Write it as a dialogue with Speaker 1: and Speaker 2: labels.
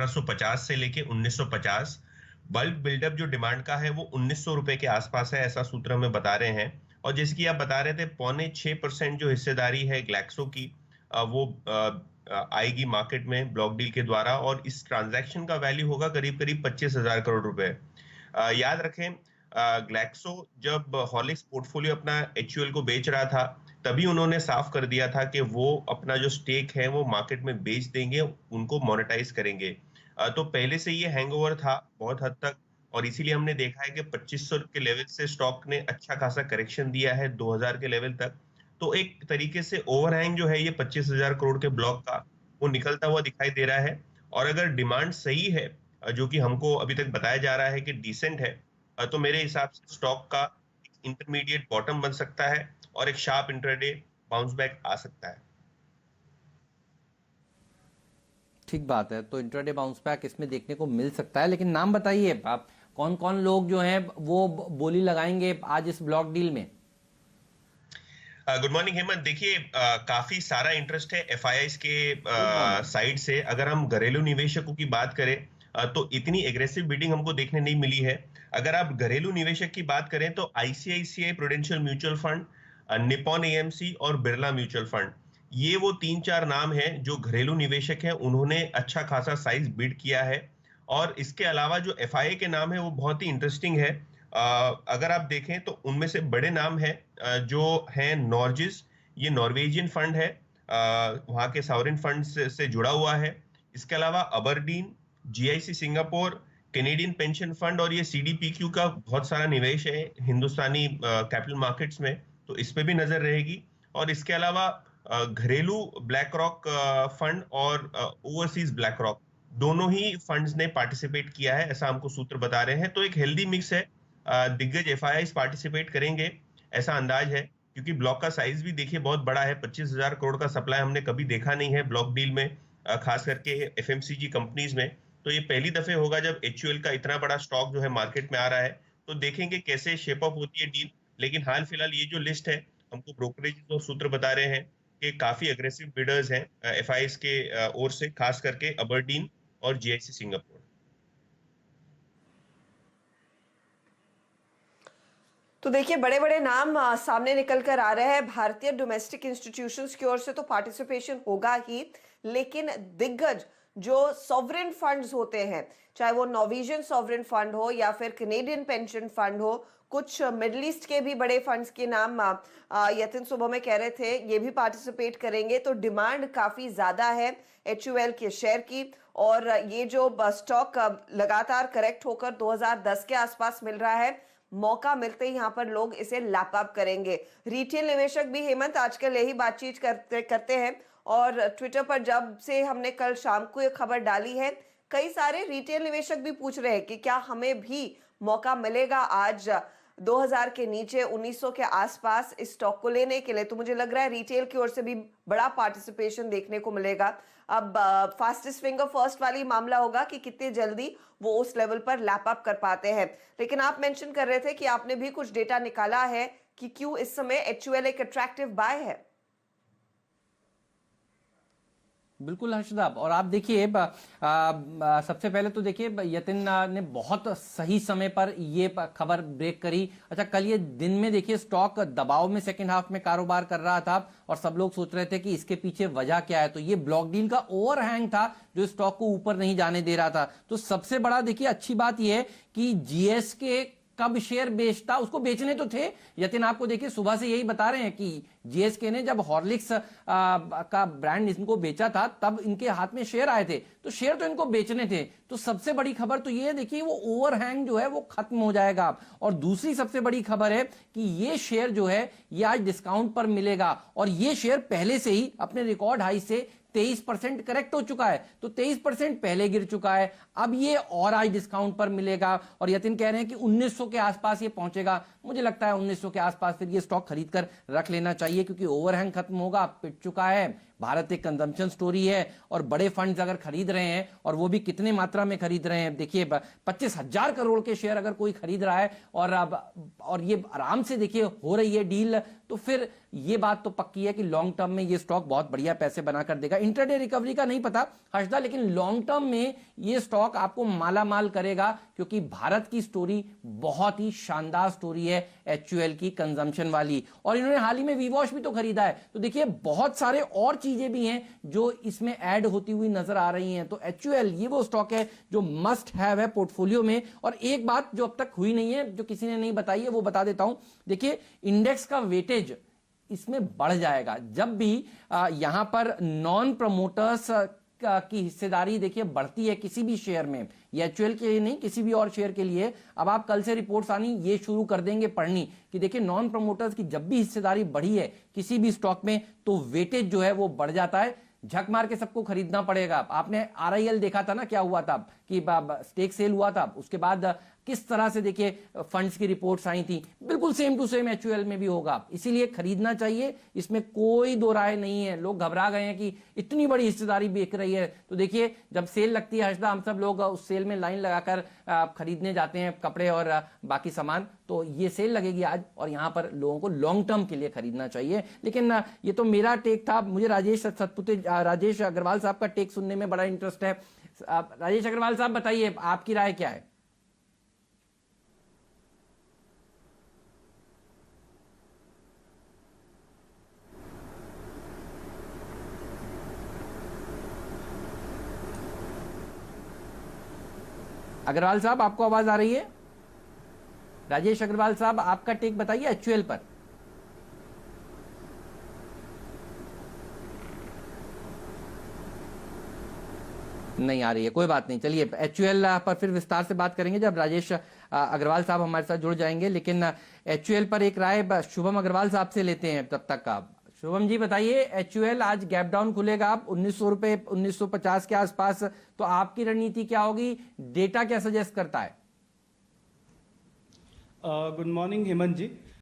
Speaker 1: 1850 से लेके 1950। Bulk buildup जो डिमांड का है वो 1900 रुपए के आसपास है, ऐसा सूत्र हमें बता रहे हैं। और जैसे कि आप बता रहे थे, 5.6% जो हिस्सेदारी है ग्लैक्सो की, वो आएगी मार्केट में ब्लॉक डील के द्वारा, और इस ट्रांजैक्शन का वैल्यू होगा करीब करीब 25,000 करोड़ रुपए। याद रखें, ग्लैक्सो जब हॉर्लिक्स पोर्टफोलियो अपना एचयूएल को बेच रहा था, तभी उन्होंने साफ कर दिया था कि वो अपना जो स्टेक है वो मार्केट में बेच देंगे, उनको मोनेटाइज करेंगे। तो पहले से ये हैंगओवर था बहुत हद तक, और इसीलिए हमने देखा है कि 2500 के लेवल से स्टॉक ने अच्छा खासा करेक्शन दिया है 2000 के लेवल तक। तो एक तरीके से ओवरहैंग जो है ये 25,000 करोड़ के ब्लॉक का, वो निकलता हुआ दिखाई दे रहा है। और अगर डिमांड सही है, जो कि हमको अभी तक बताया जा रहा है कि डिसेंट है, तो मेरे हिसाब से स्टॉक का इंटरमीडिएट बॉटम बन सकता है और एक शार्प इंट्राडे बाउंस बैक आ सकता है।
Speaker 2: ठीक बात है, तो इंट्राडे बाउंस बैक इसमें देखने को मिल सकता है। लेकिन नाम बताइए आप, कौन कौन लोग जो हैं वो बोली लगाएंगे आज इस ब्लॉक डील में?
Speaker 1: Good morning Hemant. देखिए, काफी सारा इंटरेस्ट है एफआईआईज के साइड से। अगर हम घरेलू निवेशकों की बात करें, तो इतनी एग्रेसिव बिडिंग हमको देखने नहीं मिली है। अगर आप घरेलू निवेशक की बात करें तो ICICI prudential mutual fund, Nippon AMC और बिरला म्यूचुअल फंड, ये वो 3-4 नाम हैं जो घरेलू निवेशक हैं, उन्होंने अच्छा खासा साइज बिड किया है। और इसके अलावा जो एफआईआई के नाम है वो बहुत ही इंटरेस्टिंग है। अगर आप देखें तो उनमें से बड़े नाम हैं जो हैं नॉर्जिस, ये नॉर्वेजियन फंड है, वहां के सॉवरेन फंड से जुड़ा हुआ है। इसके अलावा Aberdeen, GIC Singapore, Canadian pension fund, और ये सीडीपीक्यू का बहुत सारा निवेश है हिंदुस्तानी कैपिटल मार्केट्स में, तो इस पे भी नजर रहेगी। और इसके अलावा घरेलू ब्लैक रॉक फंड और ओवरसीज ब्लैक रॉक, दोनों ही फंड्स ने पार्टिसिपेट किया है, ऐसा हमको सूत्र बता रहे हैं। तो एक हेल्दी मिक्स है, दिग्गज एफआईआईज पार्टिसिपेट करेंगे ऐसा अंदाज है, क्योंकि ब्लॉक का साइज भी देखिए बहुत बड़ा है। 25,000 करोड़ का सप्लाई हमने कभी देखा नहीं है ब्लॉक डील में, खास करके एफएमसीजी कंपनीज में। तो ये पहली दफे होगा जब एचयूएल का इतना बड़ा स्टॉक जो है मार्केट में आ रहा है। तो देखेंगे कैसे शेप अप होती है डील। लेकिन हाल फिलहाल ये जो लिस्ट है, हमको ब्रोकरेज और सूत्र बता रहे हैं कि काफी अग्रेसिव बिडर्स हैं एफआईआईज के ओर से, खास करके अबरडीन और जीआईसी सिंगापुर।
Speaker 3: तो देखिए, बड़े बड़े नाम सामने निकल कर आ रहे हैं। भारतीय डोमेस्टिक इंस्टीट्यूशंस की ओर से तो पार्टिसिपेशन होगा ही, लेकिन दिग्गज जो सॉवरेन फंड्स होते हैं, चाहे वो नॉर्वेजियन सॉवरेन फंड हो या फिर कैनेडियन पेंशन फंड हो, कुछ मिडिल ईस्ट के भी बड़े फंड्स के नाम यतिन सुबह में कह रहे थे, ये भी पार्टिसिपेट करेंगे। तो डिमांड काफी ज्यादा है एचयूएल के शेयर की, और ये जो स्टॉक लगातार करेक्ट होकर 2010 के आसपास मिल रहा है, मौका मिलते ही यहां पर लोग इसे लैप अप करेंगे। रिटेल निवेशक भी हेमंत आजकल यही बातचीत करते हैं, और ट्विटर पर जब से हमने कल शाम को ये खबर डाली है, कई सारे रिटेल निवेशक भी पूछ रहे हैं कि क्या हमें भी मौका मिलेगा आज 2000 के नीचे 1900 के आसपास इस स्टॉक को लेने के लिए। तो मुझे लग रहा है रिटेल की ओर से भी बड़ा पार्टिसिपेशन देखने को मिलेगा। अब फास्टेस्ट फिंगर फर्स्ट वाली मामला होगा कि कितनी जल्दी वो उस लेवल पर लैप अप कर पाते हैं। लेकिन आप मेंशन कर रहे थे कि आपने भी कुछ डेटा निकाला है कि क्यों इस समय एचयूएल एक अट्रैक्टिव बाय है।
Speaker 2: बिल्कुल हर्षदाब, और आप देखिए सबसे पहले तो देखिए यतिन ने बहुत सही समय पर ये खबर ब्रेक करी। अच्छा, कल ये दिन में देखिए स्टॉक दबाव में सेकंड हाफ में कारोबार कर रहा था, और सब लोग सोच रहे थे कि इसके पीछे वजह क्या है। तो ये ब्लॉक डील का ओवरहैंग था जो स्टॉक को ऊपर नहीं जाने दे रहा था। तो सबसे बड़ा देखिए अच्छी बात यह है कि जीएसके कब शेयर बेचता, उसको बेचने तो थे। यतिन आपको देखिए सुबह से यही बता रहे हैं कि जीएसके ने जब हॉर्लिक्स का ब्रांड इनको बेचा था, तब इनके हाथ में शेयर आए थे, तो शेयर तो इनको बेचने थे। तो सबसे बड़ी खबर तो ये देखिए, वो ओवरहैंग जो है वो खत्म हो जाएगा। और दूसरी सबसे बड़ी खबर है कि ये शेयर जो है ये आज डिस्काउंट पर मिलेगा, और ये शेयर पहले से ही अपने रिकॉर्ड हाई से 23% करेक्ट हो चुका है। तो 23% पहले गिर चुका है, अब ये और आज डिस्काउंट पर मिलेगा। और यतिन कह रहे हैं कि 1900 के आसपास ये पहुंचेगा। मुझे लगता है 1900 के आसपास फिर ये स्टॉक खरीद कर रख लेना चाहिए, क्योंकि ओवरहैंग खत्म होगा, पिट चुका है। भारत एक कंजम्पशन स्टोरी है और बड़े फंड्स अगर खरीद रहे हैं और वो भी कितने मात्रा में खरीद रहे हैं, देखिए 25,000 करोड़ के शेयर अगर कोई खरीद रहा है और ये आराम से देखिए हो रही है डील, तो फिर ये बात तो पक्की है कि लॉन्ग टर्म में ये स्टॉक बहुत बढ़िया पैसे बनाकर देगा। इंट्राडे रिकवरी का नहीं पता हर्षदा, लेकिन लॉन्ग टर्म में ये स्टॉक आपको माला माल करेगा, क्योंकि भारत की स्टोरी बहुत ही शानदार स्टोरी है HUL की कंजम्पशन वाली। और इन्होंने हाल ही में वीवॉश भी तो खरीदा है, तो देखिए बहुत सारे और चीजें भी हैं जो इसमें ऐड होती हुई नजर आ रही हैं। तो HUL ये वो स्टॉक है जो मस्ट हैव है पोर्टफोलियो में। और एक बात जो अब तक हुई नहीं है, जो किसी ने नहीं बताई है, वो बता देता हूं। देखिए इंडेक्स का वेटेज इसमें बढ़ जाएगा जब भी यहां पर नॉन प्रमोटर्स की हिस्सेदारी देखिए बढ़ती है किसी भी शेयर में, ये HUL के लिए नहीं किसी भी और शेयर के लिए। अब आप कल से रिपोर्ट्स आनी ये शुरू कर देंगे पढ़नी कि देखिए नॉन प्रमोटर्स की जब भी हिस्सेदारी बढ़ी है किसी भी स्टॉक में तो वेटेज जो है वो बढ़ जाता है, झक मार के सबको खरीदना पड़ेगा। आपने RIL देखा था ना क्या हुआ था कि स्टेक सेल हुआ था, उसके बाद किस तरह से देखिए फंड्स की रिपोर्ट्स आई थी, बिल्कुल सेम टू सेम HUL में भी होगा। इसीलिए खरीदना चाहिए, इसमें कोई दो राय नहीं है। लोग घबरा गए हैं कि इतनी बड़ी हिस्सेदारी बिक रही है, तो देखिए जब सेल लगती है हर्षदा, हम सब लोग उस सेल में लाइन लगाकर खरीदने जाते हैं कपड़े और बाकी सामान। तो ये सेल लगेगी आज और यहाँ पर लोगों को लॉन्ग टर्म के लिए खरीदना चाहिए। लेकिन ये तो मेरा टेक था, मुझे राजेश अग्रवाल साहब का टेक सुनने में बड़ा इंटरेस्ट है। राजेश अग्रवाल साहब बताइए आपकी राय क्या है? अग्रवाल साहब आपको आवाज आ रही है? राजेश अग्रवाल साहब आपका टेक बताइए HUL पर। नहीं आ रही है, कोई बात नहीं, चलिए HUL पर फिर विस्तार से बात करेंगे जब राजेश अग्रवाल साहब हमारे साथ जुड़ जाएंगे। लेकिन HUL पर एक राय शुभम अग्रवाल साहब से लेते हैं तब तक का। शुभम जी बताइए, HUL आज गैप डाउन खुलेगा आप 1900 रुपए 1950 के आसपास, तो आपकी रणनीति क्या होगी? डेटा क्या सजेस्ट करता है?
Speaker 4: गुड मॉर्निंग हेमंत जी।